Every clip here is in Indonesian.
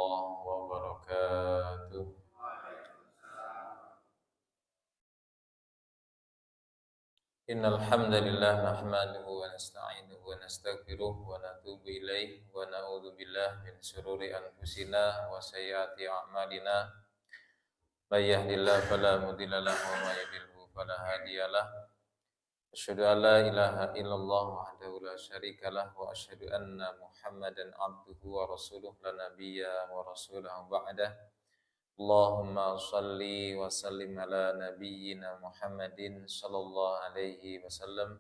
warahmatullahi wabarakatuh. Innal hamdalillah nahmaduhu wa nasta'inuhu wa nastaghfiruh wa natubu ilaihi wa na'udzu billahi min shururi anfusina wa sayyiati a'malina. May yahdihillahu fala mudilla lahu wa may yudlil fala hadiyalah. Asyhadu an la ilaha illallah wahdahu la syarikalah wa asyhadu anna Muhammadan abduhu wa rasuluh la nabiyya wa rasulahu ba'dah. Allahumma shalli wa sallim ala nabiyyina Muhammadin sallallahu alaihi wasallam.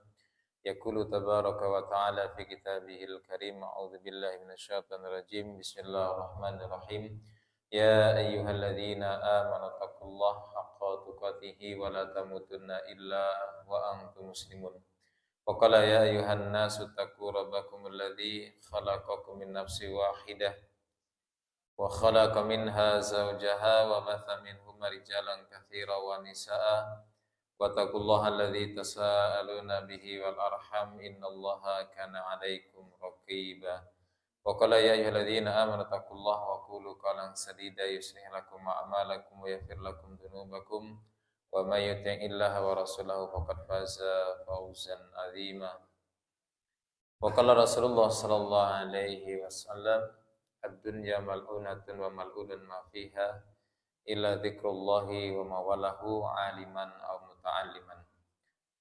Yaqulu tabaraka wa ta'ala fi kitabihil karim. A'udzu billahi minasyaitonir rajim. Bismillahirrahmanirrahim. Ya ayyuhalladzina amanu taqullaha haqqa tuqatih wa la tamutunna illa wa antum muslimun. Wa qala ya ayyuhan nasu taqu rabbakumul ladzi khalaqakum min nafsin wahidah wa khalaqa minha zawjaha wa batha minhuma rijalan katsiran wa nisaa wa taqullaha alladzi tasaaluna bihi wal arham innallaha kana 'alaikum raqiba. Wa qala ya ayyuhalladzina amanu taqullaha wa qulu qawlan sadida yuslih lakum a'malakum wa yaghfir lakum dhunubakum wa may yuti'illaha wa rasulahu faqad faza fawzan 'azima. Wa qala Rasulullah sallallahu alaihi wasallam ad-dunya mal'unatun wa mal'unun ma fiha illa dzikrullahi wa ma walahu 'aliman aw muta'alliman.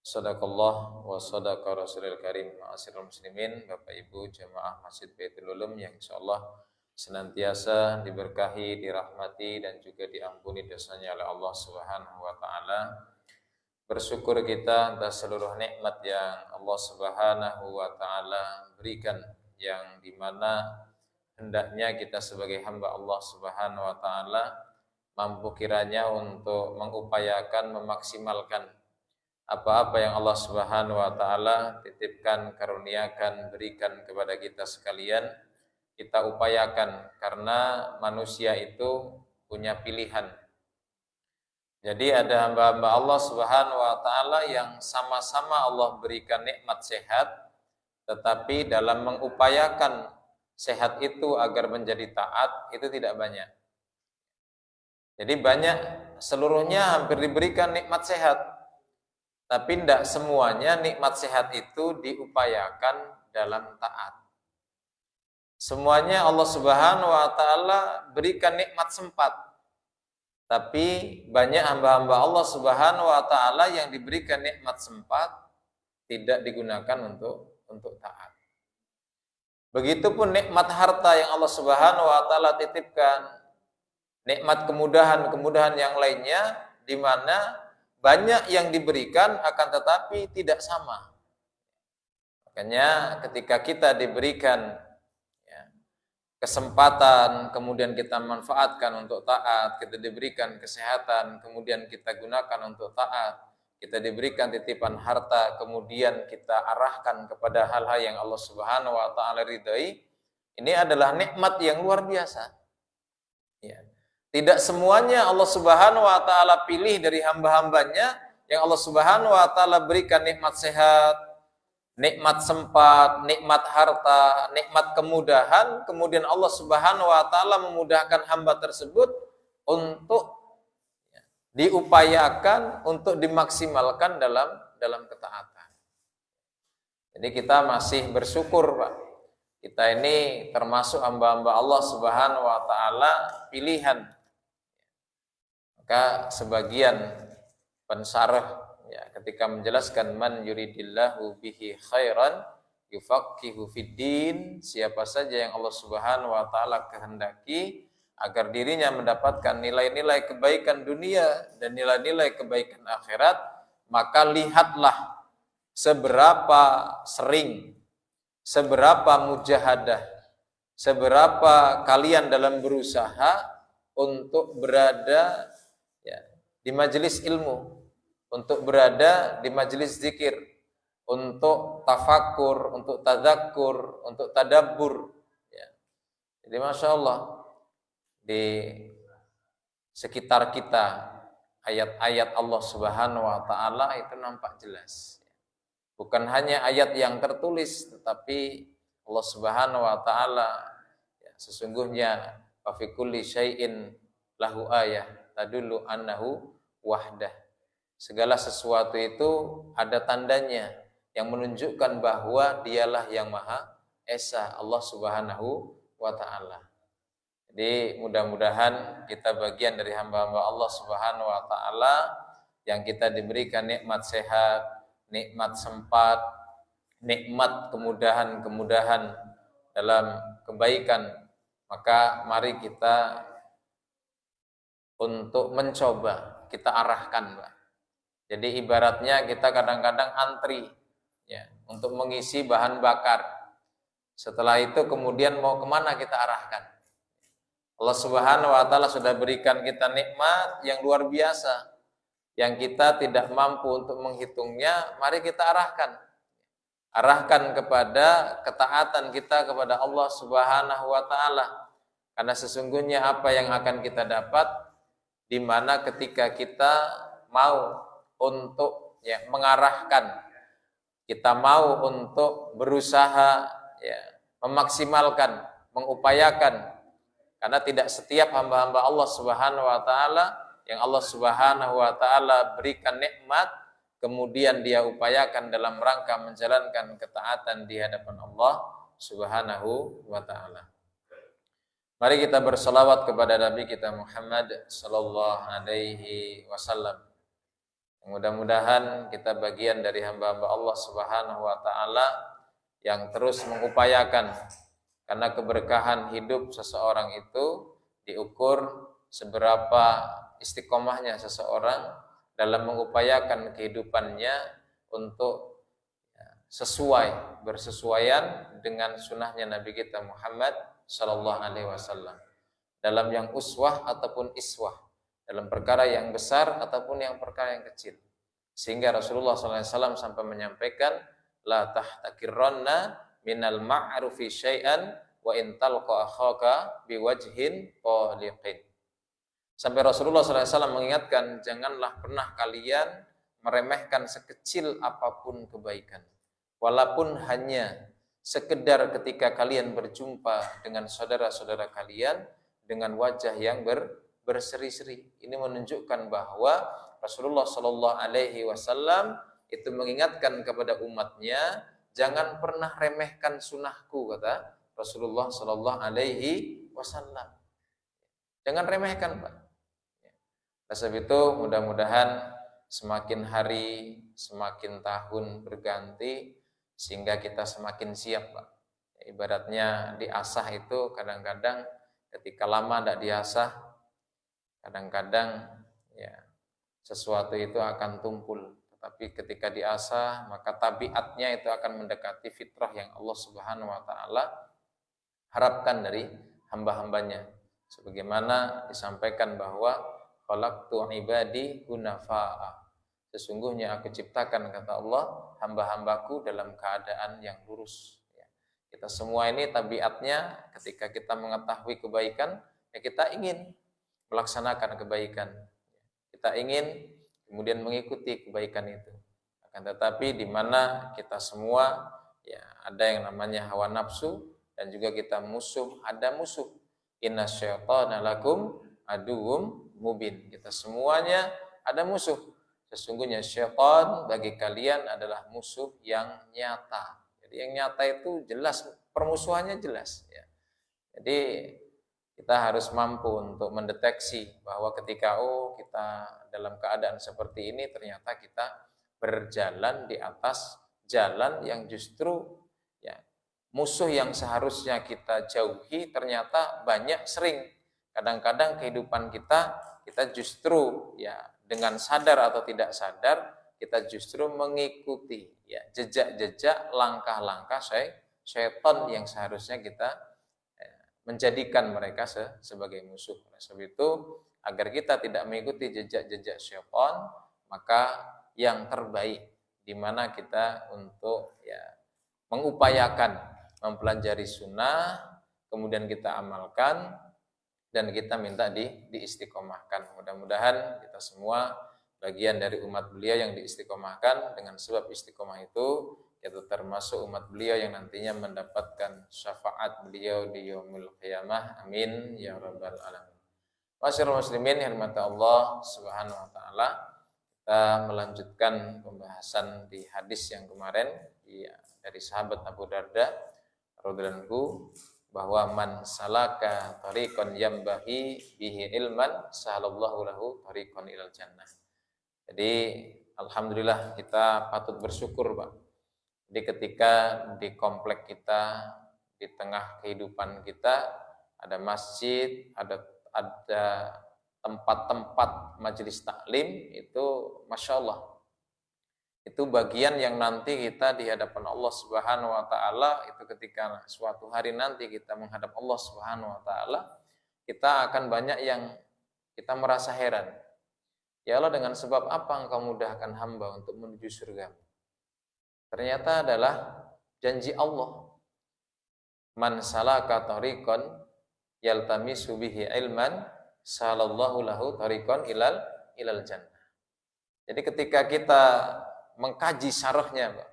Sadaqallah wa sadaqa Rasulul Karim. Ma'asyiral muslimin, Bapak Ibu jamaah Masjid Baitul Ulum yang insyaallah senantiasa diberkahi, dirahmati dan juga diampuni dosanya oleh Allah Subhanahu wa taala. Bersyukur kita atas seluruh nikmat yang Allah Subhanahu wa taala berikan, yang dimana hendaknya kita sebagai hamba Allah Subhanahu wa taala mampu kiranya untuk mengupayakan, memaksimalkan apa-apa yang Allah Subhanahu wa taala titipkan, karuniakan, berikan kepada kita sekalian, kita upayakan, karena manusia itu punya pilihan. Jadi ada hamba-hamba Allah Subhanahu wa taala yang sama-sama Allah berikan nikmat sehat, tetapi dalam mengupayakan sehat itu agar menjadi taat itu tidak banyak. Jadi banyak, seluruhnya hampir diberikan nikmat sehat, tapi tidak semuanya nikmat sehat itu diupayakan dalam taat. Semuanya Allah Subhanahu wa taala berikan nikmat sempat, tapi banyak hamba-hamba Allah Subhanahu wa taala yang diberikan nikmat sempat tidak digunakan untuk taat. Begitupun nikmat harta yang Allah Subhanahu wa taala titipkan, nikmat kemudahan-kemudahan yang lainnya, di mana banyak yang diberikan akan tetapi tidak sama. Makanya ketika kita diberikan kesempatan, kemudian kita manfaatkan untuk taat, kita diberikan kesehatan, kemudian kita gunakan untuk taat, kita diberikan titipan harta, kemudian kita arahkan kepada hal-hal yang Allah Subhanahu wa taala ridhai, ini adalah nikmat yang luar biasa. Ya. Tidak semuanya Allah Subhanahu wa taala pilih dari hamba-hambanya yang Allah Subhanahu wa taala berikan nikmat sehat, nikmat sempat, nikmat harta, nikmat kemudahan, kemudian Allah Subhanahu wa taala memudahkan hamba tersebut untuk diupayakan, untuk dimaksimalkan dalam ketaatan. Jadi kita masih bersyukur, Pak. Kita ini termasuk hamba-hamba Allah Subhanahu wa taala pilihan. Maka sebagian pensarah ketika menjelaskan man yuridillahu bihi khairan yufaqihu fiddin, siapa saja yang Allah Subhanahu wa taala kehendaki agar dirinya mendapatkan nilai-nilai kebaikan dunia dan nilai-nilai kebaikan akhirat, maka lihatlah seberapa sering, seberapa mujahadah, seberapa kalian dalam berusaha untuk berada di majelis ilmu, untuk berada di majelis zikir, untuk tafakur, untuk tadzakur, untuk tadabbur. Jadi Masya Allah, di sekitar kita ayat-ayat Allah Subhanahu wa taala itu nampak jelas. Bukan hanya ayat yang tertulis, tetapi Allah Subhanahu wa taala sesungguhnya Fa fi kulli syai'in lahu ayah tadullu annahu wahdah. Segala sesuatu itu ada tandanya yang menunjukkan bahwa dialah yang Maha Esa, Allah Subhanahu wa taala. Jadi mudah-mudahan kita bagian dari hamba-hamba Allah Subhanahu wa taala yang kita diberikan nikmat sehat, nikmat sempat, nikmat kemudahan-kemudahan dalam kebaikan. Maka mari kita untuk mencoba, kita arahkan, Pak. Jadi ibaratnya kita kadang-kadang antri ya, untuk mengisi bahan bakar. Setelah itu kemudian mau kemana kita arahkan. Allah Subhanahu wa taala sudah berikan kita nikmat yang luar biasa, yang kita tidak mampu untuk menghitungnya. Mari kita arahkan kepada ketaatan kita kepada Allah Subhanahu wa taala. Karena sesungguhnya apa yang akan kita dapat di mana ketika kita mau untuk ya mengarahkan, kita mau untuk berusaha ya memaksimalkan, mengupayakan, karena tidak setiap hamba-hamba Allah Subhanahu wa taala yang Allah Subhanahu wa taala berikan nikmat kemudian dia upayakan dalam rangka menjalankan ketaatan di hadapan Allah Subhanahu wa taala. Mari kita berselawat kepada Nabi kita Muhammad sallallahu alaihi wasallam. Mudah-mudahan kita bagian dari hamba-hamba Allah Subhanahu wa taala yang terus mengupayakan, karena keberkahan hidup seseorang itu diukur seberapa istiqomahnya seseorang dalam mengupayakan kehidupannya untuk bersesuaian dengan sunnahnya Nabi kita Muhammad sallallahu alaihi wasallam dalam yang uswah ataupun iswah, dalam perkara yang besar ataupun yang perkara yang kecil. Sehingga Rasulullah SAW sampai menyampaikan, la tahtakiranna minal ma'rufi syai'an wa in talqa akhaka biwajhin qaliqin. Sampai Rasulullah SAW mengingatkan, janganlah pernah kalian meremehkan sekecil apapun kebaikan, walaupun hanya sekedar ketika kalian berjumpa dengan saudara-saudara kalian dengan wajah yang berseri-seri. Ini menunjukkan bahwa Rasulullah Shallallahu Alaihi Wasallam itu mengingatkan kepada umatnya, jangan pernah remehkan sunnahku, kata Rasulullah Shallallahu Alaihi Wasallam. Jangan remehkan, Pak. Sebab itu mudah-mudahan semakin hari, semakin tahun berganti, sehingga kita semakin siap, Pak. Ibaratnya diasah itu kadang-kadang ketika lama tidak diasah, kadang-kadang ya sesuatu itu akan tumpul. Tetapi ketika diasah, maka tabiatnya itu akan mendekati fitrah yang Allah Subhanahu wa taala harapkan dari hamba-hambanya. Sebagaimana disampaikan bahwa khalaqtu ibadi hunafa'a. Sesungguhnya aku ciptakan, kata Allah, hamba-hambaku dalam keadaan yang lurus. Kita semua ini tabiatnya ketika kita mengetahui kebaikan, ya kita ingin melaksanakan kebaikan. Kita ingin kemudian mengikuti kebaikan itu. Akan tetapi di mana kita semua ya ada yang namanya hawa nafsu dan juga kita ada musuh. Inna syaitana lakum aduwwum mubin. Kita semuanya ada musuh. Sesungguhnya syaitan bagi kalian adalah musuh yang nyata. Jadi yang nyata itu jelas, permusuhannya jelas ya. Jadi kita harus mampu untuk mendeteksi bahwa ketika kita dalam keadaan seperti ini, ternyata kita berjalan di atas jalan yang justru ya musuh yang seharusnya kita jauhi ternyata banyak sering. Kadang-kadang kehidupan kita justru ya dengan sadar atau tidak sadar kita justru mengikuti ya jejak-jejak langkah-langkah syaitan yang seharusnya kita menjadikan mereka sebagai musuh. Sebab itu agar kita tidak mengikuti jejak-jejak syaitan, maka yang terbaik di mana kita untuk ya mengupayakan mempelajari sunnah, kemudian kita amalkan dan kita minta diistiqomahkan. Mudah-mudahan kita semua bagian dari umat beliau yang diistiqomahkan. Dengan sebab istiqomah itu yaitu termasuk umat beliau yang nantinya mendapatkan syafaat beliau di yaumil qiyamah. Amin ya rabbal alamin. Masyaallah muslimin yang dirahmati Allah Subhanahu wa taala, kita melanjutkan pembahasan di hadis yang kemarin dari sahabat Abu Darda radhiyallahu anhu, bahwa man salaka tariqan yambahi bihi ilman sahalallahu lahu tariqan ilal jannah. Jadi alhamdulillah kita patut bersyukur, Pak. Jadi ketika di komplek kita, di tengah kehidupan kita ada masjid, ada tempat-tempat majelis taklim, itu Masya Allah, itu bagian yang nanti kita di hadapan Allah Subhanahu wa taala, itu ketika suatu hari nanti kita menghadap Allah Subhanahu wa taala, kita akan banyak yang kita merasa heran. Ya Allah, dengan sebab apa Engkau mudahkan hamba untuk menuju surga? Ternyata adalah janji Allah. Man salaka tariqan yaltamisu bihi ilman salallahu lahu tariqan ilal jannah. Jadi ketika kita mengkaji syarahnya, Pak.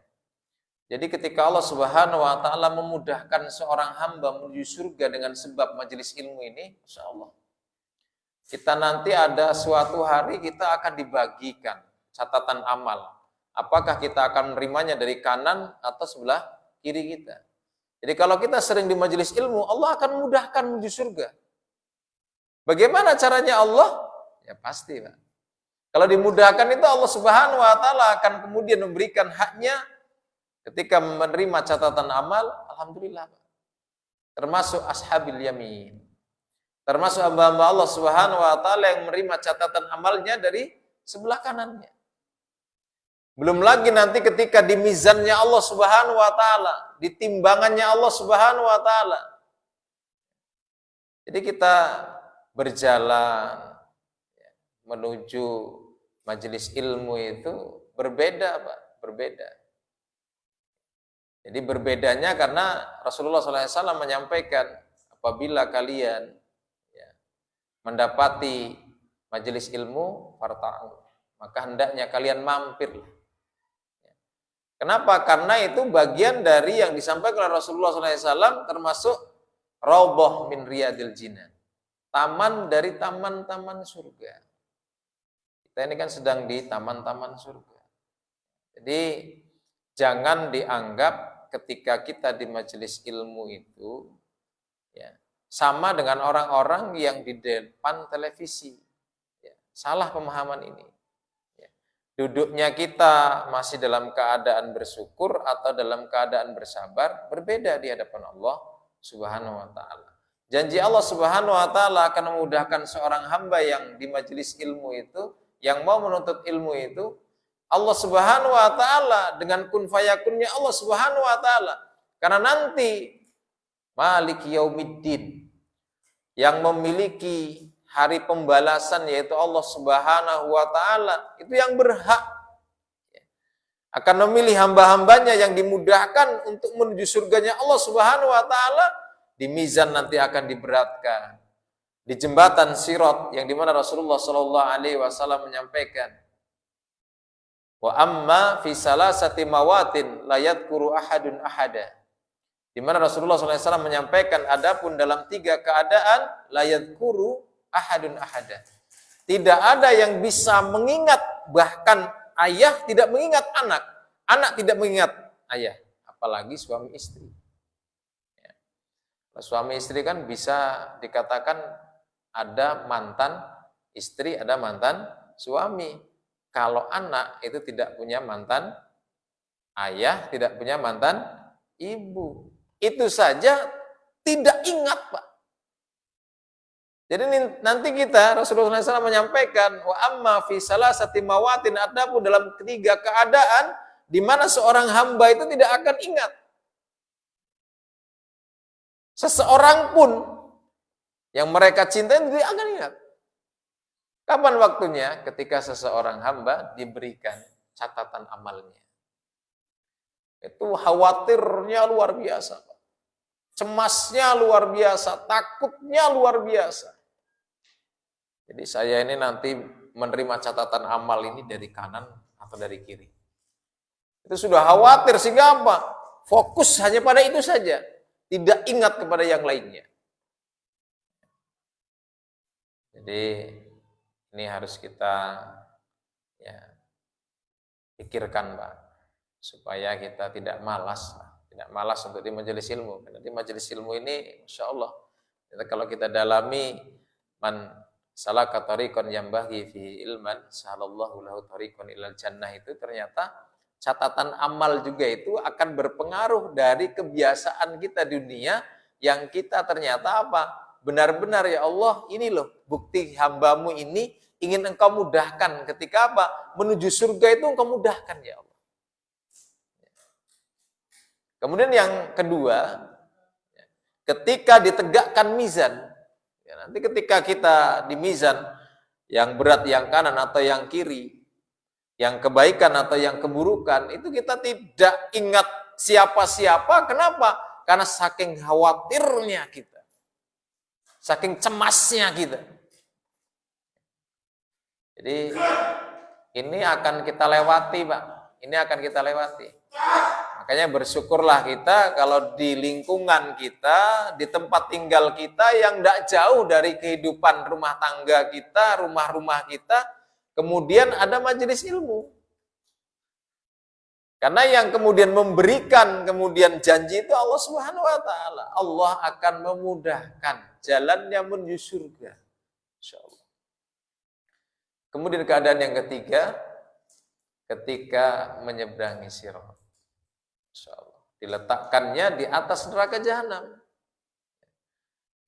Jadi ketika Allah Subhanahu wa taala memudahkan seorang hamba menuju surga dengan sebab majelis ilmu ini, insyaallah kita nanti ada suatu hari kita akan dibagikan catatan amal. Apakah kita akan menerimanya dari kanan atau sebelah kiri kita? Jadi kalau kita sering di majelis ilmu, Allah akan memudahkan menuju surga. Bagaimana caranya Allah? Ya pasti, Pak. Kalau dimudahkan itu Allah Subhanahu wa taala akan kemudian memberikan haknya ketika menerima catatan amal, alhamdulillah, Pak. Termasuk ashabil yamin. Termasuk hamba-hamba Allah Subhanahu wa taala yang menerima catatan amalnya dari sebelah kanannya. Belum lagi nanti ketika di mizannya Allah Subhanahu wa taala, di timbangannya Allah Subhanahu wa taala. Jadi kita berjalan menuju majelis ilmu itu berbeda, Pak, berbeda. Jadi berbedanya karena Rasulullah SAW menyampaikan, apabila kalian mendapati majelis ilmu farta'u, maka hendaknya kalian mampir. Kenapa? Karena itu bagian dari yang disampaikan oleh Rasulullah SAW, termasuk raudhah min riyadil jinan, taman dari taman-taman surga. Kita ini kan sedang di taman-taman surga. Jadi jangan dianggap ketika kita di majelis ilmu itu ya, sama dengan orang-orang yang di depan televisi. Ya, salah pemahaman ini. Duduknya kita masih dalam keadaan bersyukur atau dalam keadaan bersabar berbeda di hadapan Allah Subhanahu wa taala. Janji Allah Subhanahu wa taala akan memudahkan seorang hamba yang di majelis ilmu itu, yang mau menuntut ilmu itu, Allah Subhanahu wa taala dengan kun fayakunnya Allah Subhanahu wa taala. Karena nanti Maliki Yaumiddin, yang memiliki hari pembalasan yaitu Allah Subhanahu wa taala, itu yang berhak akan memilih hamba-hambanya yang dimudahkan untuk menuju surganya Allah Subhanahu wa taala. Di mizan nanti akan diberatkan di jembatan Sirat, yang dimana Rasulullah Shallallahu alaihi wasallam menyampaikan, wa amma fi salasati mawatin la yadhkuru ahadun ahada, di mana Rasulullah SAW menyampaikan, adapun dalam 3 keadaan la yadhkuru ahadun ahada, tidak ada yang bisa mengingat, bahkan ayah tidak mengingat anak, anak tidak mengingat ayah, apalagi suami istri. Ya. Suami istri kan bisa dikatakan ada mantan istri, ada mantan suami. Kalau anak itu tidak punya mantan ayah, tidak punya mantan ibu, itu saja tidak ingat, Pak. Jadi nanti kita, Rasulullah SAW menyampaikan, wa amma fi salasati mawatin, adapun dalam 3 keadaan di mana seorang hamba itu tidak akan ingat. Seseorang pun yang mereka cintai tidak akan ingat. Kapan waktunya? Ketika seseorang hamba diberikan catatan amalnya. Itu khawatirnya luar biasa, Pak. Cemasnya luar biasa, takutnya luar biasa. Jadi saya ini nanti menerima catatan amal ini dari kanan atau dari kiri. Itu sudah khawatir sehingga apa? Fokus hanya pada itu saja, tidak ingat kepada yang lainnya. Jadi ini harus kita ya pikirkan, Pak, supaya kita tidak malas untuk di majelis ilmu. Karena di majelis ilmu ini, insya Allah, kalau kita dalami, man salaka tariqan yambaghi fihi ilman, sahalallahu lahu tariqan ilal jannah, itu ternyata catatan amal juga itu akan berpengaruh dari kebiasaan kita di dunia yang kita ternyata apa? Benar-benar ya Allah, ini loh bukti hambamu ini ingin engkau mudahkan ketika apa? Menuju surga itu engkau mudahkan ya Allah. Kemudian yang kedua, ketika ditegakkan mizan, ya nanti ketika kita di mizan, yang berat yang kanan atau yang kiri, yang kebaikan atau yang keburukan, itu kita tidak ingat siapa-siapa. Kenapa? Karena saking khawatirnya kita, saking cemasnya kita. Jadi ini akan kita lewati, Pak. Ini akan kita lewati. Makanya bersyukurlah kita kalau di lingkungan kita, di tempat tinggal kita yang tidak jauh dari kehidupan rumah tangga kita, rumah-rumah kita, kemudian ada majelis ilmu. Karena yang kemudian memberikan kemudian janji itu Allah Subhanahu wa taala. Allah akan memudahkan jalannya menuju surga. Insyaallah. Kemudian keadaan yang ketiga, ketika menyeberangi sirat. Insyaallah. Diletakkannya di atas neraka jahanam.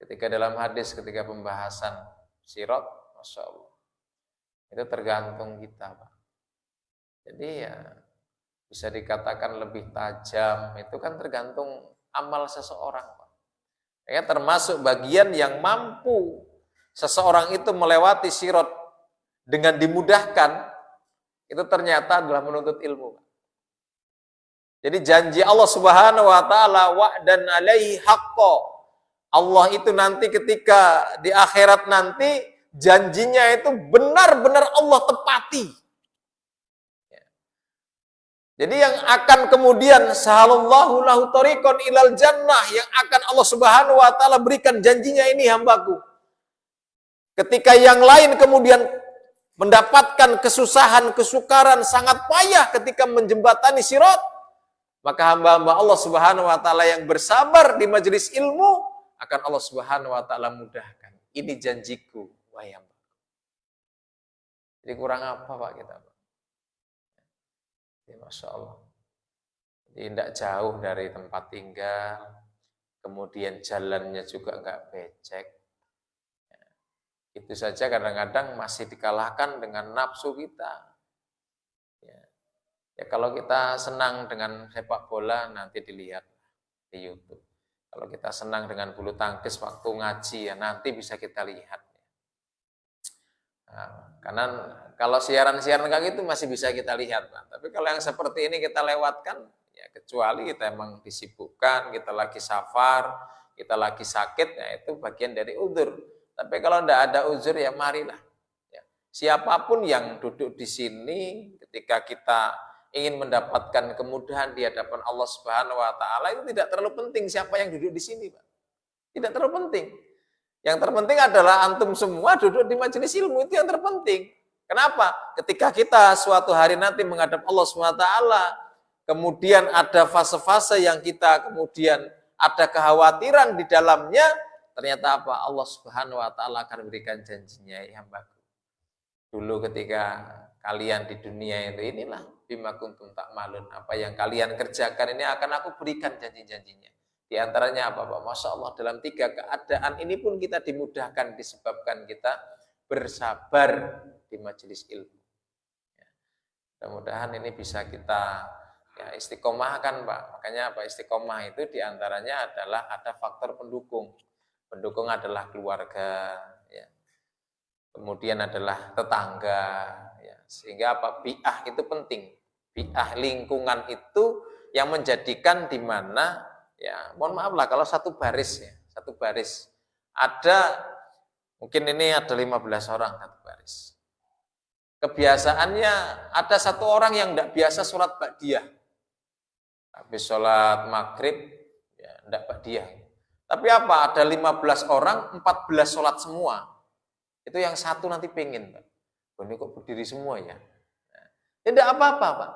Ketika dalam hadis, ketika pembahasan sirat, Masya Allah, itu tergantung kita, Pak. Jadi ya bisa dikatakan lebih tajam, itu kan tergantung amal seseorang, Pak. Ya, termasuk bagian yang mampu seseorang itu melewati sirat dengan dimudahkan, itu ternyata adalah menuntut ilmu, Pak. Jadi janji Allah Subhanahu wa taala wa'dan 'alaihi haqqo. Allah itu nanti ketika di akhirat nanti janjinya itu benar-benar Allah tepati. Jadi yang akan kemudian sahalallahu lahu tariqan ilal jannah, yang akan Allah Subhanahu wa taala berikan janjinya, ini hambaku. Ketika yang lain kemudian mendapatkan kesusahan, kesukaran, sangat payah ketika menjembatani sirat, maka hamba-hamba Allah Subhanahu wa taala yang bersabar di majelis ilmu akan Allah Subhanahu wa taala mudahkan. Ini janjiku, wahai hamba. Jadi kurang apa, Pak, kita, Pak? Ya, Masya Allah. Jadi tidak jauh dari tempat tinggal, kemudian jalannya juga enggak becek. Ya, itu saja kadang-kadang masih dikalahkan dengan nafsu kita. Ya kalau kita senang dengan sepak bola, nanti dilihat di YouTube. Kalau kita senang dengan bulu tangkis waktu ngaji, ya nanti bisa kita lihat. Nah, karena kalau siaran-siaran kayak gitu masih bisa kita lihat, Pak. Tapi kalau yang seperti ini kita lewatkan, ya kecuali kita emang disibukkan, kita lagi safar, kita lagi sakit, ya itu bagian dari uzur. Tapi kalau tidak ada uzur, ya marilah. Ya, siapapun yang duduk di sini, ketika kita ingin mendapatkan kemudahan di hadapan Allah Subhanahu wa taala, itu tidak terlalu penting siapa yang duduk di sini, Pak. Tidak terlalu penting. Yang terpenting adalah antum semua duduk di majelis ilmu, itu yang terpenting. Kenapa? Ketika kita suatu hari nanti menghadap Allah Subhanahu wa taala, kemudian ada fase-fase yang kita kemudian ada kekhawatiran di dalamnya, ternyata apa? Allah Subhanahu wa taala akan berikan janjinya, ya hambaku. Dulu ketika kalian di dunia itu, inilah bima kuntum ta'malun, apa yang kalian kerjakan ini akan aku berikan janji-janjinya. Di antaranya apa, Pak? Masya Allah, dalam 3 keadaan ini pun kita dimudahkan disebabkan kita bersabar di majelis ilmu. Ya, mudah-mudahan ini bisa kita ya, istiqomahkan, Pak. Makanya apa? Istiqomah itu di antaranya adalah ada faktor pendukung. Pendukung adalah keluarga, ya. Kemudian adalah tetangga, ya. Sehingga apa? Bi'ah itu penting. Bi'ah lingkungan itu yang menjadikan di mana, ya mohon maaf lah kalau satu baris, ya, satu baris ada mungkin ini ada 15 orang satu baris. Kebiasaannya ada satu orang yang tidak biasa sholat ba'diyah. Habis sholat maghrib, ya enggak ba'diyah. Tapi apa? Ada 15 orang, 14 sholat semua. Itu yang satu nanti pengen, Pak. Ini kok berdiri semua ya? Tidak apa-apa, Pak.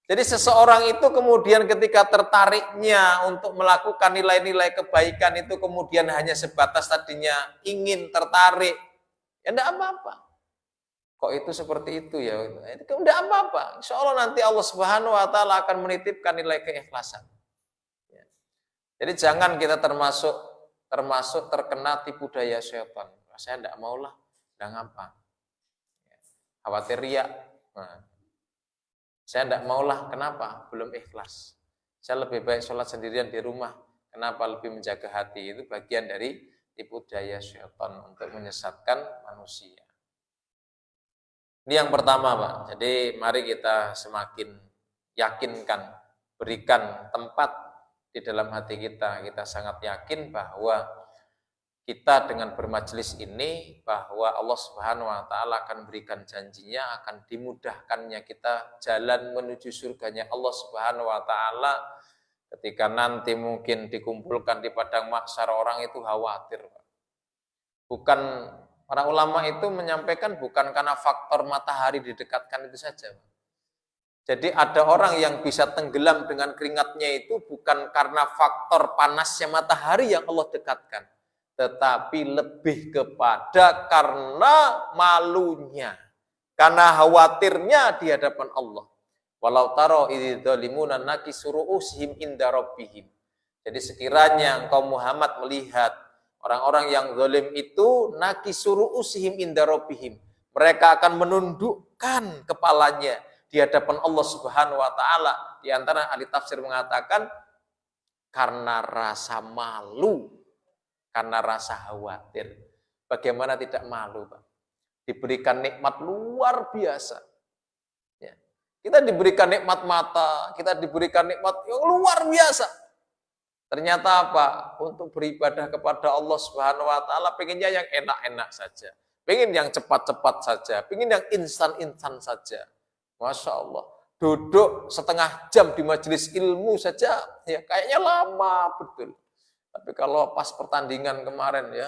Jadi seseorang itu kemudian ketika tertariknya untuk melakukan nilai-nilai kebaikan itu kemudian hanya sebatas tadinya ingin tertarik, ya tidak apa-apa. Kok itu seperti itu ya? Itu tidak apa-apa. Insya Allah nanti Allah Subhanahu Wa Taala akan menitipkan nilai keikhlasan. Ya. Jadi jangan kita termasuk terkena tipu daya syaitan. Saya tidak maulah, tidak ngapa. Khawatir riya. Nah, saya tidak maulah, kenapa? Belum ikhlas. Saya lebih baik sholat sendirian di rumah. Kenapa? Lebih menjaga hati. Itu bagian dari tipu daya syaitan untuk menyesatkan manusia. Ini yang pertama, Pak. Jadi mari kita semakin yakinkan, berikan tempat di dalam hati kita. Kita sangat yakin bahwa kita dengan bermajelis ini, bahwa Allah Subhanahu Wa Taala akan berikan janjinya, akan dimudahkannya kita jalan menuju surganya Allah Subhanahu Wa Taala. Ketika nanti mungkin dikumpulkan di padang mahsyar, orang itu khawatir. Bukan, para ulama itu menyampaikan bukan karena faktor matahari didekatkan itu saja. Jadi ada orang yang bisa tenggelam dengan keringatnya itu bukan karena faktor panasnya matahari yang Allah dekatkan, tetapi lebih kepada karena malunya, karena khawatirnya di hadapan Allah. Walau taro idz zalimuna nakisuru usihim inda rabbihim. Jadi sekiranya engkau Muhammad melihat orang-orang yang zalim itu nakisuru usihim inda rabbihim, mereka akan menundukkan kepalanya di hadapan Allah Subhanahu Wa Taala. Di antara ahli tafsir mengatakan karena rasa malu, karena rasa khawatir. Bagaimana tidak malu, Pak? Diberikan nikmat luar biasa. Ya. Kita diberikan nikmat mata, kita diberikan nikmat yang luar biasa. Ternyata apa? Untuk beribadah kepada Allah Subhanahu Wa Taala, pengennya yang enak-enak saja, pengen yang cepat-cepat saja, pengen yang instan-instan saja. Masya Allah. Duduk setengah jam di majelis ilmu saja, ya kayaknya lama betul. Tapi kalau pas pertandingan kemarin ya,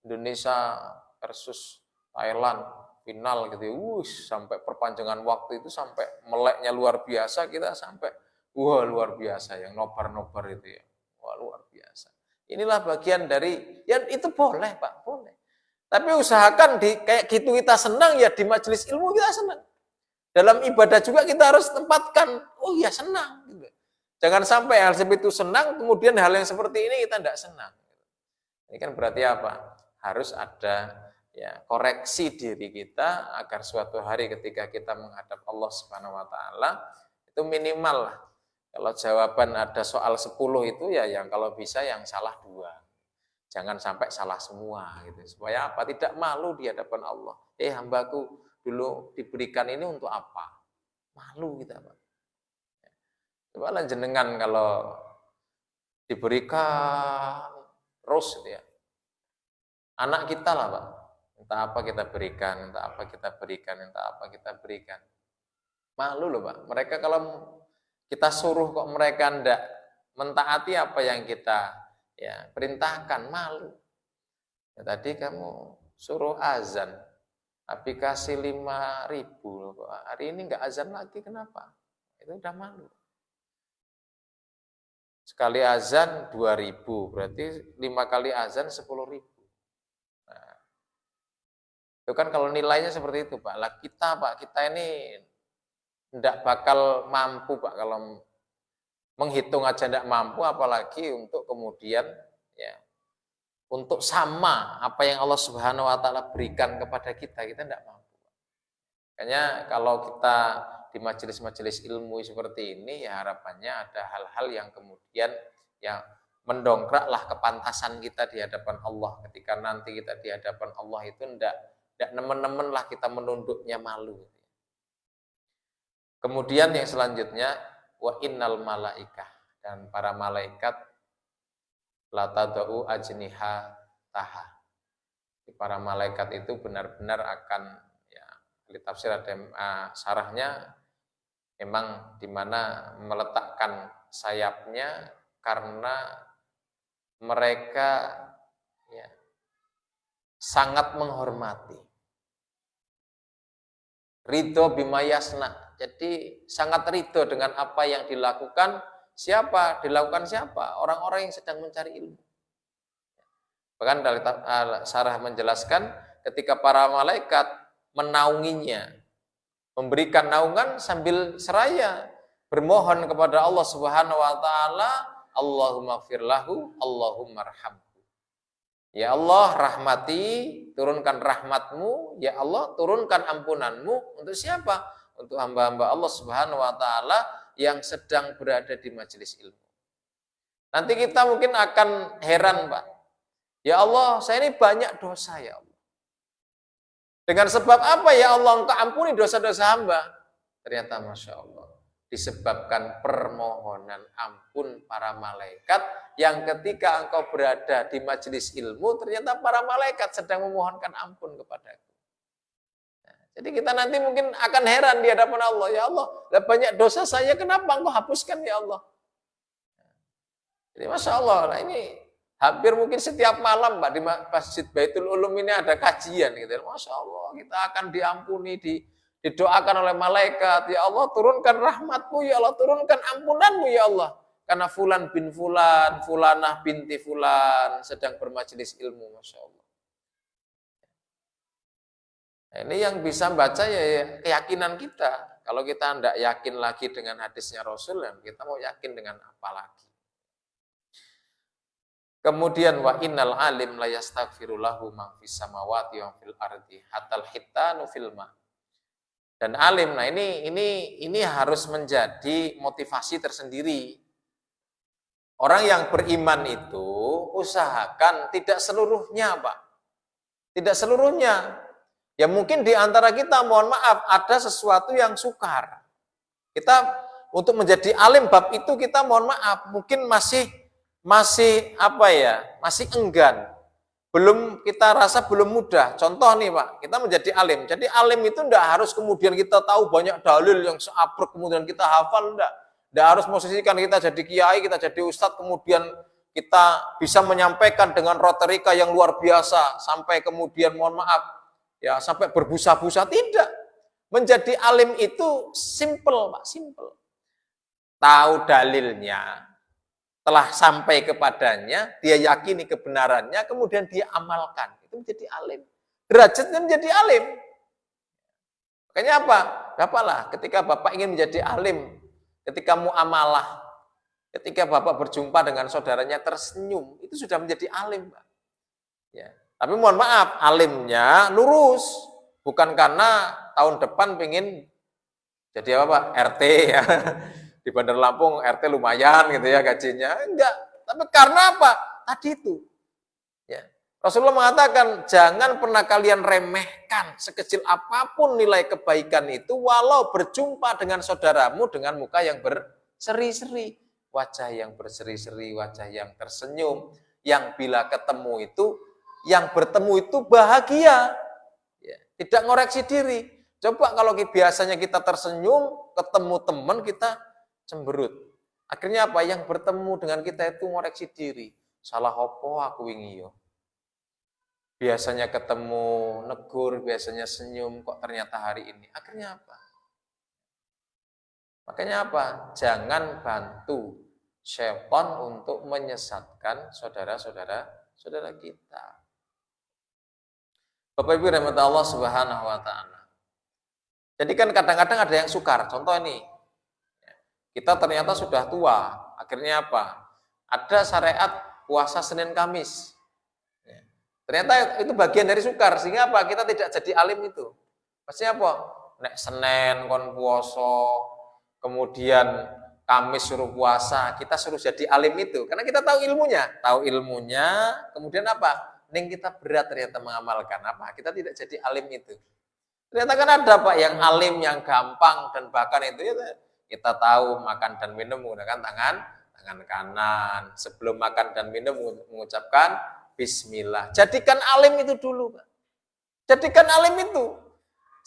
Indonesia versus Thailand final gitu, sampai perpanjangan waktu itu sampai meleknya luar biasa, kita sampai wah luar biasa, yang nobar-nobar itu ya, wah luar biasa. Inilah bagian dari, ya itu boleh Pak, boleh. Tapi usahakan di kayak gitu kita senang ya, di majelis ilmu kita senang. Dalam ibadah juga kita harus tempatkan, oh ya senang gitu. Jangan sampai hal seperti itu senang, kemudian hal yang seperti ini kita tidak senang. Ini kan berarti apa? Harus ada ya koreksi diri kita agar suatu hari ketika kita menghadap Allah Subhanahu Wa Taala itu minimal lah. Kalau jawaban ada soal 10 itu ya yang kalau bisa yang salah 2. Jangan sampai salah semua gitu. Supaya apa? Tidak malu di hadapan Allah. Hambaku dulu diberikan ini untuk apa? Malu kita, Pak. Coba jenengan kalau diberikan terus gitu ya. Anak kita lah Pak. Entah apa kita berikan, entah apa kita berikan, entah apa kita berikan. Malu loh Pak. Mereka kalau kita suruh kok mereka ndak mentaati apa yang kita ya perintahkan, malu. Ya, tadi kamu suruh azan, tapi kasih 5.000 kok. Hari ini nggak azan lagi, kenapa? Itu udah malu. Sekali azan 2.000, berarti 5 kali azan 10.000. Nah, itu kan kalau nilainya seperti itu Pak. Lah kita ini tidak bakal mampu Pak, kalau menghitung aja tidak mampu, apalagi untuk kemudian ya untuk sama apa yang Allah Subhanahu Wa Taala berikan kepada kita tidak mampu. Makanya kalau kita di majelis-majelis ilmu seperti ini, ya harapannya ada hal-hal yang kemudian yang mendongkraklah kepantasan kita di hadapan Allah. Ketika nanti kita di hadapan Allah itu tidak nemen-nemen lah kita menunduknya malu. Kemudian yang selanjutnya, wa innal malaikah, dan para malaikat la tadau ajniha taha. Para malaikat itu benar-benar akan, ya di tafsir ada sarahnya, memang di mana meletakkan sayapnya karena mereka ya, sangat menghormati. Ridho bima yasna. Jadi sangat ridho dengan apa yang dilakukan siapa? Dilakukan siapa? Orang-orang yang sedang mencari ilmu. Bahkan dari Sarah menjelaskan ketika para malaikat menaunginya, memberikan naungan sambil seraya bermohon kepada Allah Subhanahu wa taala, Allahumma firlahu, Allahumma arhamhu. Ya Allah, rahmati, turunkan rahmatmu, ya Allah, turunkan ampunanmu untuk siapa? Untuk hamba-hamba Allah Subhanahu wa taala yang sedang berada di majelis ilmu. Nanti kita mungkin akan heran, Pak. Ya Allah, saya ini banyak dosa ya Allah. Dengan sebab apa ya Allah Engkau ampuni dosa-dosa hamba? Ternyata Masya Allah, disebabkan permohonan ampun para malaikat yang ketika engkau berada di majelis ilmu, ternyata para malaikat sedang memohonkan ampun kepadaku. Nah, jadi kita nanti mungkin akan heran di hadapan Allah. Ya Allah, banyak dosa saya, kenapa engkau hapuskan ya Allah? Jadi Masya Allah, nah ini hampir mungkin setiap malam Pak di Masjid Baitul Ulum ini ada kajian gitu. Masya Allah, kita akan diampuni, didoakan oleh malaikat. Ya Allah, turunkan rahmatmu, ya Allah, turunkan ampunanmu ya Allah. Karena fulan bin fulan, fulanah binti fulan sedang bermajelis ilmu, Masya Allah. Nah, ini yang bisa baca ya keyakinan kita. Kalau kita tidak yakin lagi dengan hadisnya Rasul, kita mau yakin dengan apa lagi? Kemudian wa innal alim la yastaghfiru lahu man fis samawati wa fil ardi hatal hitanu fil ma. Dan alim, nah ini harus menjadi motivasi tersendiri. Orang yang beriman itu usahakan tidak seluruhnya, Pak. Tidak seluruhnya. Ya mungkin di antara kita, mohon maaf, ada sesuatu yang sukar. Kita untuk menjadi alim bab itu kita mohon maaf, mungkin masih enggan. Kita rasa belum mudah. Contoh nih Pak, kita menjadi alim. Jadi alim itu enggak harus kemudian kita tahu banyak dalil yang seabrek kemudian kita hafal, enggak. Enggak harus posisikan kita jadi kiai, kita jadi ustadz, kemudian kita bisa menyampaikan dengan retorika yang luar biasa, sampai kemudian mohon maaf, ya sampai berbusa-busa, tidak. Menjadi alim itu simple Pak, simple. Tahu dalilnya, telah sampai kepadanya, dia yakini kebenarannya, kemudian dia amalkan. Itu menjadi alim. Derajatnya menjadi alim. Makanya apa? Bapaklah, ketika Bapak ingin menjadi alim, ketika muamalah, ketika Bapak berjumpa dengan saudaranya tersenyum, itu sudah menjadi alim, Pak. Ya. Tapi mohon maaf, alimnya lurus. Bukan karena tahun depan pengen jadi apa Pak? RT ya. Di Bandar Lampung RT lumayan gitu ya gajinya. Enggak. Tapi karena apa? Tadi itu. Ya. Rasulullah mengatakan, jangan pernah kalian remehkan sekecil apapun nilai kebaikan itu, walau berjumpa dengan saudaramu dengan muka yang berseri-seri. Wajah yang berseri-seri, wajah yang tersenyum, yang bila ketemu itu, yang bertemu itu bahagia. Ya. Tidak ngoreksi diri. Coba kalau biasanya kita tersenyum, ketemu teman kita cemberut. Akhirnya apa? Yang bertemu dengan kita itu ngoreksi diri. Salah opo aku wingi yo. Biasanya ketemu negur, biasanya senyum, kok ternyata hari ini. Akhirnya apa? Makanya apa? Jangan bantu syaitan untuk menyesatkan saudara-saudara kita. Bapak Ibu rahmat Allah Subhanahu wa taala. Jadi kan kadang-kadang ada yang sukar. Contoh ini, kita ternyata sudah tua. Akhirnya apa? Ada syariat puasa Senin Kamis. Ternyata itu bagian dari sukar. Sehingga apa? Kita tidak jadi alim itu. Maksudnya apa? Nek Senin kon puasa, kemudian Kamis suruh puasa, kita suruh jadi alim itu. Karena kita tahu ilmunya. Tahu ilmunya, kemudian apa? Ning kita berat ternyata mengamalkan. Apa? Kita tidak jadi alim itu. Ternyata kan ada Pak yang alim, yang gampang, dan bahkan itu ya, kita tahu makan dan minum menggunakan tangan kanan. Sebelum makan dan minum mengucapkan Bismillah. Jadikan alim itu dulu, Pak. Jadikan alim itu.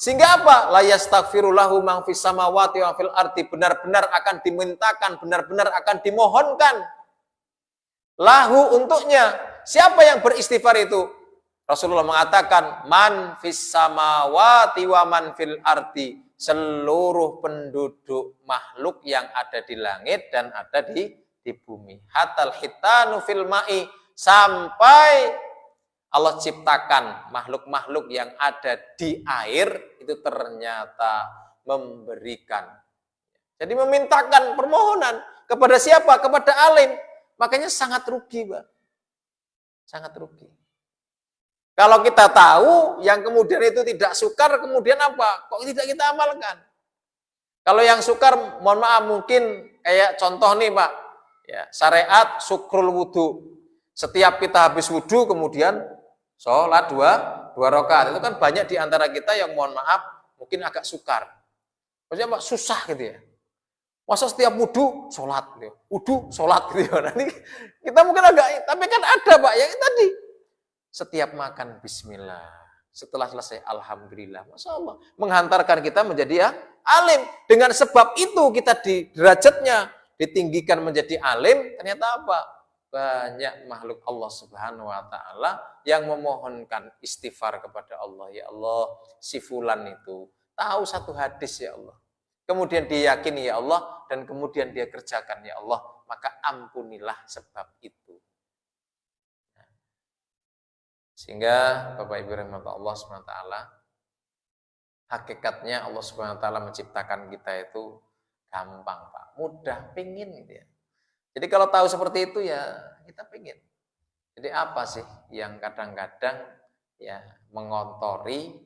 Sehingga apa? La yastaghfiru lahu man fis samawati wa fil ardi, benar-benar akan dimintakan, benar-benar akan dimohonkan lahu untuknya. Siapa yang beristighfar itu? Rasulullah mengatakan, man fis samawati wa man fil ardi, seluruh penduduk makhluk yang ada di langit dan ada di bumi. Hatal hitanu fil ma'i, sampai Allah ciptakan makhluk-makhluk yang ada di air itu ternyata memberikan. Jadi memintakan permohonan kepada siapa? Kepada alim. Makanya sangat rugi, Pak. Sangat rugi. Kalau kita tahu yang kemudian itu tidak sukar, kemudian apa? Kok tidak kita amalkan? Kalau yang sukar, mohon maaf, mungkin kayak contoh nih, Pak. Ya, syariat syukrul wudu. Setiap kita habis wudu, kemudian sholat dua rakaat. Itu kan banyak di antara kita yang mohon maaf, mungkin agak sukar. Maksudnya Pak, susah gitu ya. Masa setiap wudu, sholat. Gitu. Wudu, sholat. Gitu ya. Nanti kita mungkin agak, tapi kan ada Pak, yang tadi. Setiap makan bismillah, setelah selesai alhamdulillah, masya Allah, menghantarkan kita menjadi ya, alim. Dengan sebab itu kita di derajatnya ditinggikan menjadi alim. Ternyata apa? Banyak makhluk Allah Subhanahu Wa Taala yang memohonkan istighfar kepada Allah. Ya Allah, si fulan itu tahu satu hadis ya Allah, kemudian dia yakini ya Allah, dan kemudian dia kerjakan ya Allah, maka ampunilah sebab itu. Sehingga Bapak Ibu rahmat Allah SWT, hakikatnya Allah SWT menciptakan kita itu gampang Pak, mudah, pingin gitu ya. Jadi kalau tahu seperti itu ya kita pingin. Jadi apa sih yang kadang-kadang ya mengontori,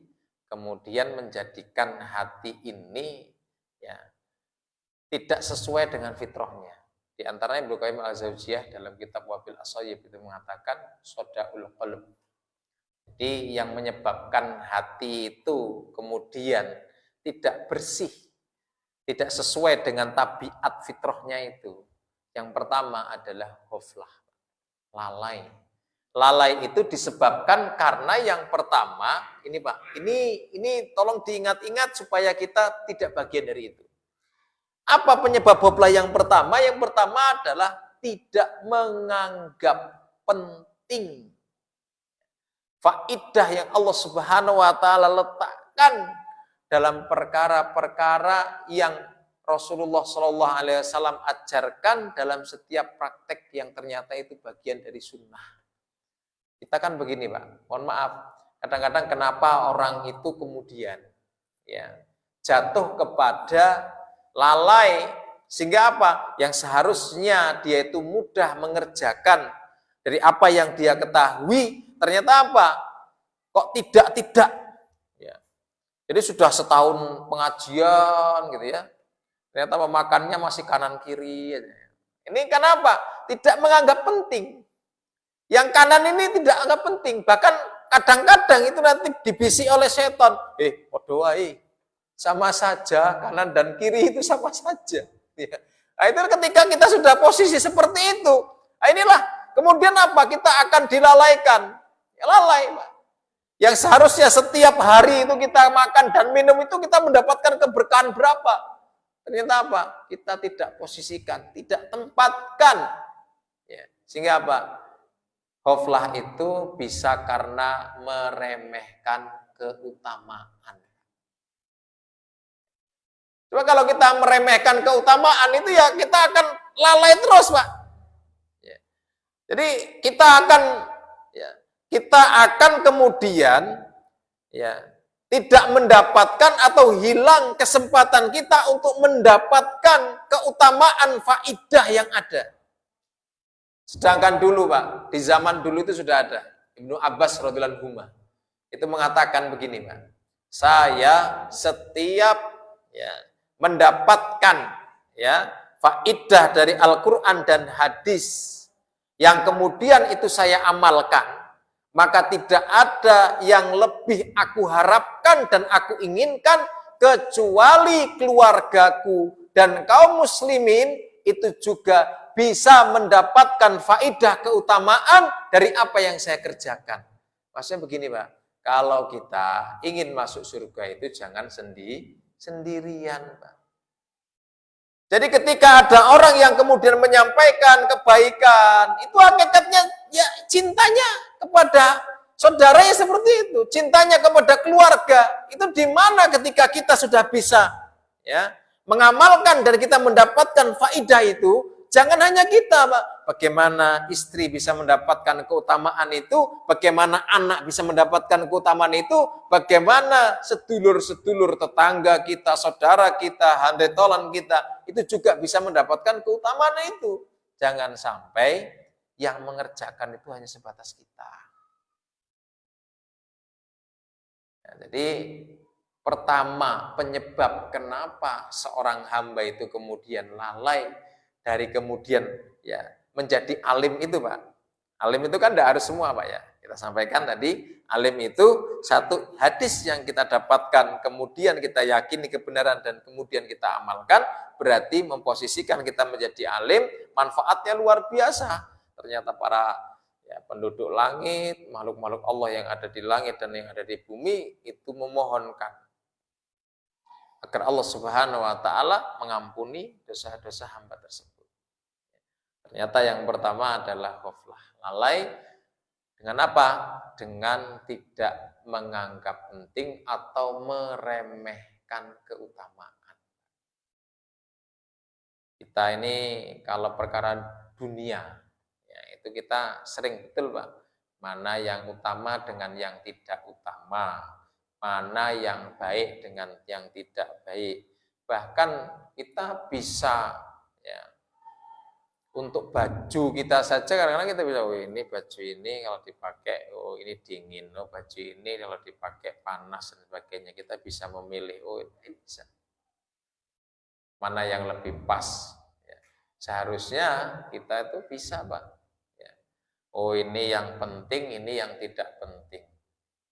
kemudian menjadikan hati ini ya tidak sesuai dengan fitrahnya. Di antaranya Ibnu Qayyim al-Jauziyah dalam kitab Wabil As-Sayyib itu mengatakan sodaul qalb. Jadi yang menyebabkan hati itu kemudian tidak bersih, tidak sesuai dengan tabiat fitrahnya itu. Yang pertama adalah ghaflah, lalai. Lalai itu disebabkan karena yang pertama, ini Pak, ini tolong diingat-ingat supaya kita tidak bagian dari itu. Apa penyebab ghaflah yang pertama? Yang pertama adalah tidak menganggap penting faidah yang Allah Subhanahu Wa Taala letakkan dalam perkara-perkara yang Rasulullah Shallallahu Alaihi Wasallam ajarkan dalam setiap praktek yang ternyata itu bagian dari sunnah. Kita kan begini Pak, mohon maaf, kadang-kadang kenapa orang itu kemudian ya jatuh kepada lalai, sehingga apa? Yang seharusnya dia itu mudah mengerjakan dari apa yang dia ketahui, ternyata apa? Kok tidak? Ya. Jadi sudah setahun pengajian gitu ya. Ternyata makannya masih kanan kiri. Ini kenapa? Tidak menganggap penting. Yang kanan ini tidak anggap penting. Bahkan kadang-kadang itu nanti dibisi oleh setan. Sama saja, kanan dan kiri itu sama saja. Ya. Nah, itu ketika kita sudah posisi seperti itu, nah inilah kemudian apa? Kita akan dilalaikan. Ya, lalai, Pak. Yang seharusnya setiap hari itu kita makan dan minum itu kita mendapatkan keberkahan berapa? Ternyata apa? Kita tidak posisikan, tidak tempatkan. Ya. Sehingga apa? Ghaflah itu bisa karena meremehkan keutamaan. Coba kalau kita meremehkan keutamaan itu ya kita akan lalai terus, Pak. Ya. Jadi kita akan kemudian ya tidak mendapatkan atau hilang kesempatan kita untuk mendapatkan keutamaan faidah yang ada. Sedangkan dulu Pak, di zaman dulu itu sudah ada. Ibnu Abbas radhiyallahu anhu itu mengatakan begini Pak. Saya setiap ya mendapatkan ya faidah dari Al-Qur'an dan hadis yang kemudian itu saya amalkan, maka tidak ada yang lebih aku harapkan dan aku inginkan kecuali keluargaku dan kaum muslimin itu juga bisa mendapatkan faidah keutamaan dari apa yang saya kerjakan. Maksudnya begini Pak, Kalau kita ingin masuk surga itu jangan sendirian, Pak. Jadi ketika ada orang yang kemudian menyampaikan kebaikan, itu hakikatnya ya cintanya kepada saudaranya seperti itu, cintanya kepada keluarga. Itu di mana ketika kita sudah bisa ya mengamalkan dan kita mendapatkan faidah itu, jangan hanya kita, Pak. Bagaimana istri bisa mendapatkan keutamaan itu, bagaimana anak bisa mendapatkan keutamaan itu, bagaimana sedulur-sedulur tetangga kita, saudara kita, handai tolan kita, itu juga bisa mendapatkan keutamaan itu. Jangan sampai yang mengerjakan itu hanya sebatas kita. Ya, jadi pertama penyebab kenapa seorang hamba itu kemudian lalai dari kemudian ya menjadi alim itu, Pak. Alim itu kan tidak harus semua, Pak ya. Kita sampaikan tadi, alim itu satu hadis yang kita dapatkan, kemudian kita yakini kebenaran dan kemudian kita amalkan, berarti memposisikan kita menjadi alim, manfaatnya luar biasa. Ternyata para ya, penduduk langit, makhluk-makhluk Allah yang ada di langit dan yang ada di bumi itu memohonkan agar Allah Subhanahu wa taala mengampuni dosa-dosa hamba tersebut. Ternyata yang pertama adalah ghaflah, lalai dengan apa? Dengan tidak menganggap penting atau meremehkan keutamaan. Kita ini kalau perkara dunia, ya itu kita sering betul, Pak. Mana yang utama dengan yang tidak utama, mana yang baik dengan yang tidak baik. Bahkan kita bisa ya untuk baju kita saja kadang-kadang kita bisa, oh ini baju ini kalau dipakai, oh ini dingin, oh baju ini kalau dipakai panas dan sebagainya, kita bisa memilih, oh ini bisa. Mana yang lebih pas. Ya. Seharusnya kita itu bisa, Pak. Ya. Oh ini yang penting, ini yang tidak penting.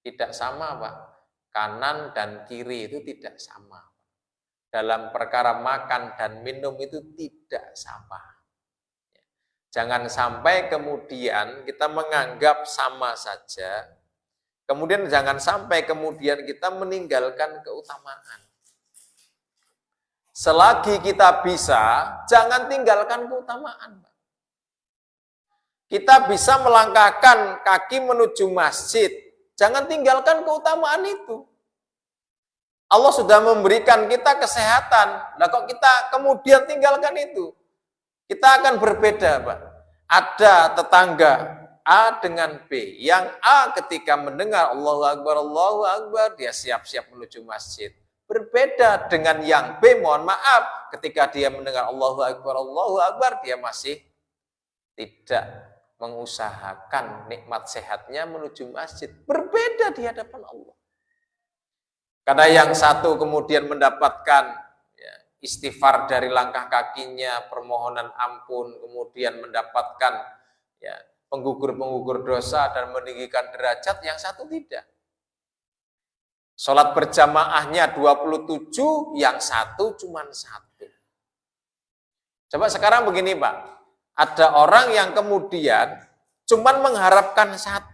Tidak sama, Pak. Kanan dan kiri itu tidak sama. Dalam perkara makan dan minum itu tidak sama. Jangan sampai kemudian kita menganggap sama saja, kemudian jangan sampai kemudian kita meninggalkan keutamaan. Selagi kita bisa, jangan tinggalkan keutamaan. Kita bisa melangkahkan kaki menuju masjid, jangan tinggalkan keutamaan itu. Allah sudah memberikan kita kesehatan, lah kok kita kemudian tinggalkan itu? Kita akan berbeda, Pak. Ada tetangga A dengan B. Yang A ketika mendengar Allahu Akbar, dia siap-siap menuju masjid. Berbeda dengan yang B, mohon maaf, ketika dia mendengar Allahu Akbar, dia masih tidak mengusahakan nikmat sehatnya menuju masjid. Berbeda di hadapan Allah. Karena yang satu kemudian mendapatkan istighfar dari langkah kakinya, permohonan ampun, kemudian mendapatkan ya, penggugur-penggugur dosa dan meninggikan derajat, yang satu tidak. Sholat berjamaahnya 27, yang satu cuma 1. Coba sekarang begini, Pak. Ada orang yang kemudian cuma mengharapkan 1.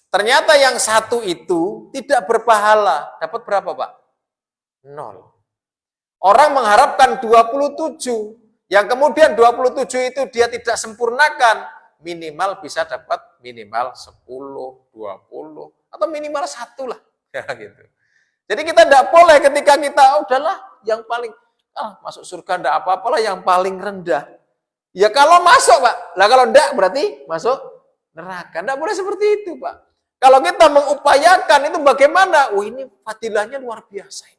Ternyata yang 1 itu tidak berpahala. Dapat berapa, Pak? 0. Orang mengharapkan 27, yang kemudian 27 itu dia tidak sempurnakan, minimal bisa dapat minimal 10, 20, atau minimal 1 lah. Ya, gitu. Jadi kita tidak boleh ketika kita, udahlah yang paling, masuk surga tidak apa-apalah yang paling rendah. Ya kalau masuk, Pak. Lah kalau tidak berarti masuk neraka. Tidak boleh seperti itu, Pak. Kalau kita mengupayakan itu bagaimana? Oh ini fadilahnya luar biasa.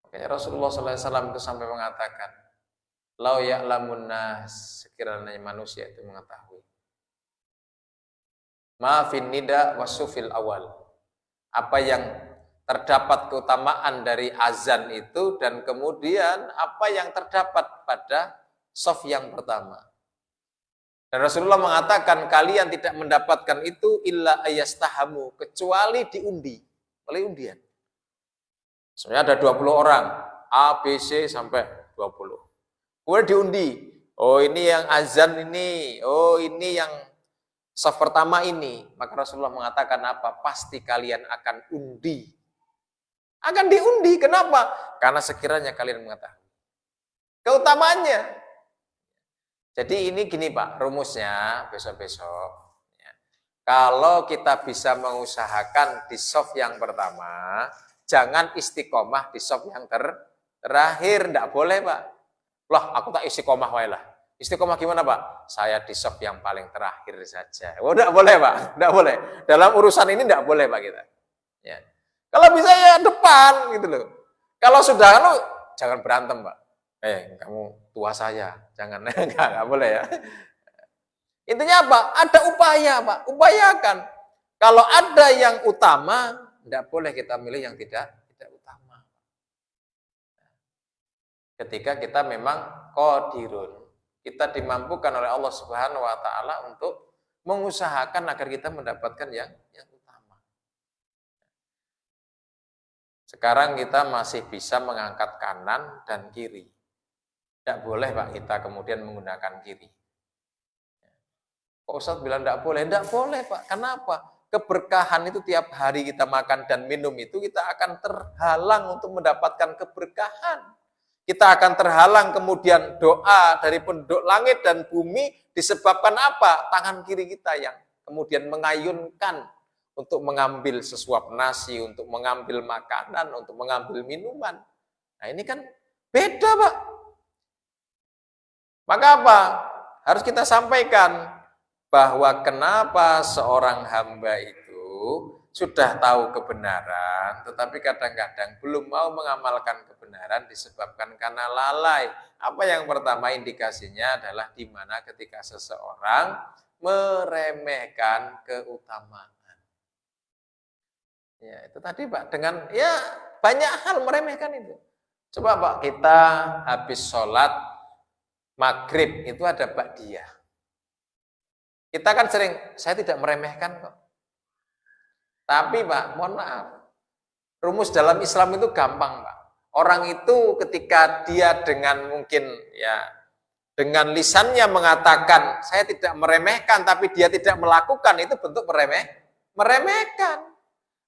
Makanya Rasulullah SAW itu sampai mengatakan, lau ya'lamun nas, sekiranya manusia itu mengetahui. Ma fin nida wasufil awal. Apa yang terdapat keutamaan dari azan itu dan kemudian apa yang terdapat pada shaf yang pertama. Dan Rasulullah mengatakan kalian tidak mendapatkan itu illa ayastahamu, kecuali diundi oleh undian. Sebenarnya ada 20 orang, A, B, C sampai 20. Kemudian diundi. Oh ini yang azan ini, oh ini yang Saf pertama ini, maka Rasulullah mengatakan apa? Pasti kalian akan undi. Akan diundi. Kenapa? Karena sekiranya kalian mengetahui keutamaannya. Jadi ini gini Pak, rumusnya besok-besok. Ya. Kalau kita bisa mengusahakan di saf yang pertama, jangan istiqomah di saf yang terakhir. Tidak boleh Pak. Lah, aku tak istiqomah wae lah. Istiqomah gimana Pak? Saya di saf yang paling terakhir saja. Oh, tidak boleh Pak, tidak boleh. Dalam urusan ini tidak boleh Pak kita. Ya. Kalau bisa ya depan gitu loh. Kalau sudah lo jangan berantem Pak. Kamu tua saya, jangan enggak boleh ya. Intinya apa? Ada upaya Pak, upayakan. Kalau ada yang utama, tidak boleh kita milih yang tidak utama. Ketika kita memang qadirun, kita dimampukan oleh Allah Subhanahu wa taala untuk mengusahakan agar kita mendapatkan yang utama. Sekarang kita masih bisa mengangkat kanan dan kiri. Tidak boleh Pak kita kemudian menggunakan kiri. Kok Ustaz bilang tidak boleh? Tidak boleh Pak. Kenapa? Keberkahan itu tiap hari kita makan dan minum itu kita akan terhalang untuk mendapatkan keberkahan. Kita akan terhalang kemudian doa dari penduduk langit dan bumi disebabkan apa? Tangan kiri kita yang kemudian mengayunkan untuk mengambil sesuap nasi, untuk mengambil makanan, untuk mengambil minuman. Nah ini kan beda Pak. Maka apa? Harus kita sampaikan bahwa kenapa seorang hamba itu sudah tahu kebenaran, tetapi kadang-kadang belum mau mengamalkan kebenaran disebabkan karena lalai. Apa yang pertama indikasinya adalah di mana ketika seseorang meremehkan keutamaan. Ya, itu tadi Pak, dengan ya banyak hal meremehkan itu. Coba Pak, kita habis sholat maghrib itu ada ba'diyah. Kita kan sering, saya tidak meremehkan kok. Tapi Pak, mohon maaf, rumus dalam Islam itu gampang Pak. Orang itu ketika dia dengan mungkin ya dengan lisannya mengatakan saya tidak meremehkan, tapi dia tidak melakukan, itu bentuk meremehkan.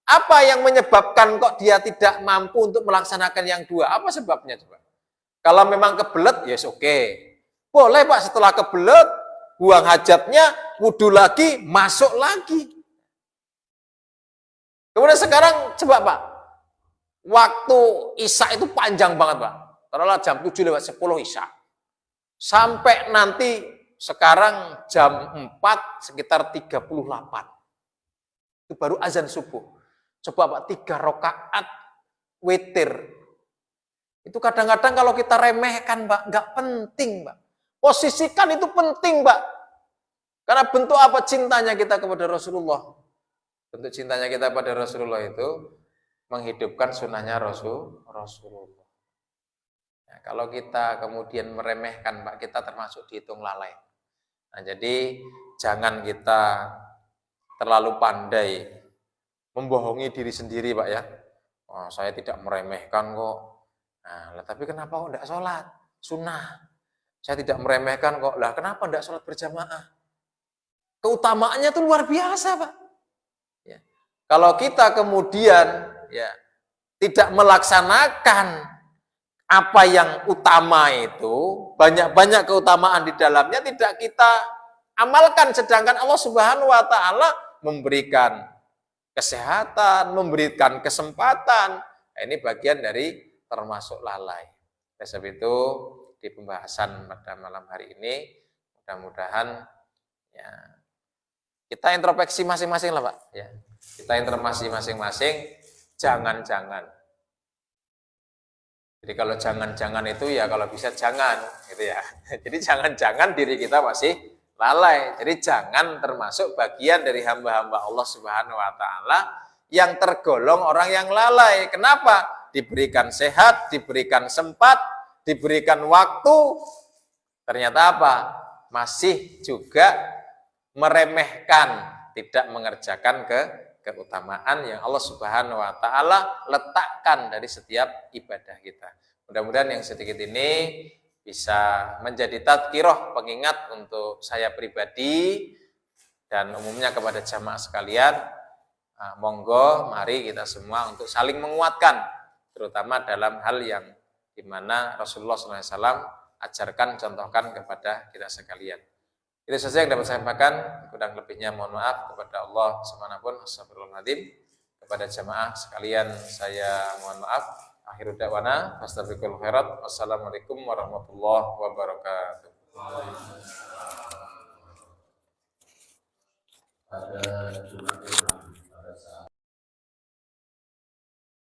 Apa yang menyebabkan kok dia tidak mampu untuk melaksanakan yang dua? Apa sebabnya coba? Kalau memang kebelet, ya oke. Boleh Pak, setelah kebelet, buang hajatnya, wudhu lagi, masuk lagi. Kemudian sekarang coba Pak, waktu Isya itu panjang banget Pak. Taruhlah jam 7 lewat 10 Isya. Sampai nanti sekarang jam 4 sekitar 38. Itu baru azan subuh. Coba Pak, 3 rakaat witir. Itu kadang-kadang kalau kita remehkan Pak, nggak penting Pak. Posisikan itu penting Pak. Karena bentuk apa cintanya kita kepada Rasulullah. Bentuk cintanya kita pada Rasulullah itu menghidupkan sunnahnya Rasulullah. Nah, kalau kita kemudian meremehkan Pak, kita termasuk dihitung lalai. Nah, jadi jangan kita terlalu pandai membohongi diri sendiri Pak ya. Oh, saya tidak meremehkan kok. Nah, tapi kenapa kok tidak sholat? Sunnah. Saya tidak meremehkan kok. Lah kenapa tidak sholat berjamaah? Keutamaannya itu luar biasa Pak. Ya. Kalau kita kemudian ya tidak melaksanakan apa yang utama itu, banyak-banyak keutamaan di dalamnya tidak kita amalkan, sedangkan Allah Subhanahu wa taala memberikan kesehatan, memberikan kesempatan. Nah, ini bagian dari termasuk lalai. Oleh sebab itu di pembahasan pada malam hari ini mudah-mudahan ya kita introspeksi masing-masing lah Pak ya. Kita introspeksi masing-masing, jangan-jangan. Jadi kalau jangan-jangan itu ya kalau bisa jangan gitu ya. Jadi jangan-jangan diri kita masih lalai. Jadi jangan termasuk bagian dari hamba-hamba Allah Subhanahu wa taala yang tergolong orang yang lalai. Kenapa? Diberikan sehat, diberikan sempat, diberikan waktu, ternyata apa? Masih juga meremehkan, tidak mengerjakan keutamaan yang Allah Subhanahu wa taala letakkan dari setiap ibadah kita. Mudah-mudahan yang sedikit ini bisa menjadi tadkirah, pengingat untuk saya pribadi Dan umumnya kepada jamaah sekalian, monggo mari kita semua untuk saling menguatkan, terutama dalam hal yang dimana Rasulullah SAW ajarkan, contohkan kepada kita sekalian. Itu saja yang dapat saya sampaikan. Kurang lebihnya mohon maaf kepada Allah subhanahu. Astagfirullahaladzim. Kepada jamaah sekalian saya mohon maaf. Akhiru da'wana fastabiqul khairat. Wassalamualaikum warahmatullahi wabarakatuh. Ada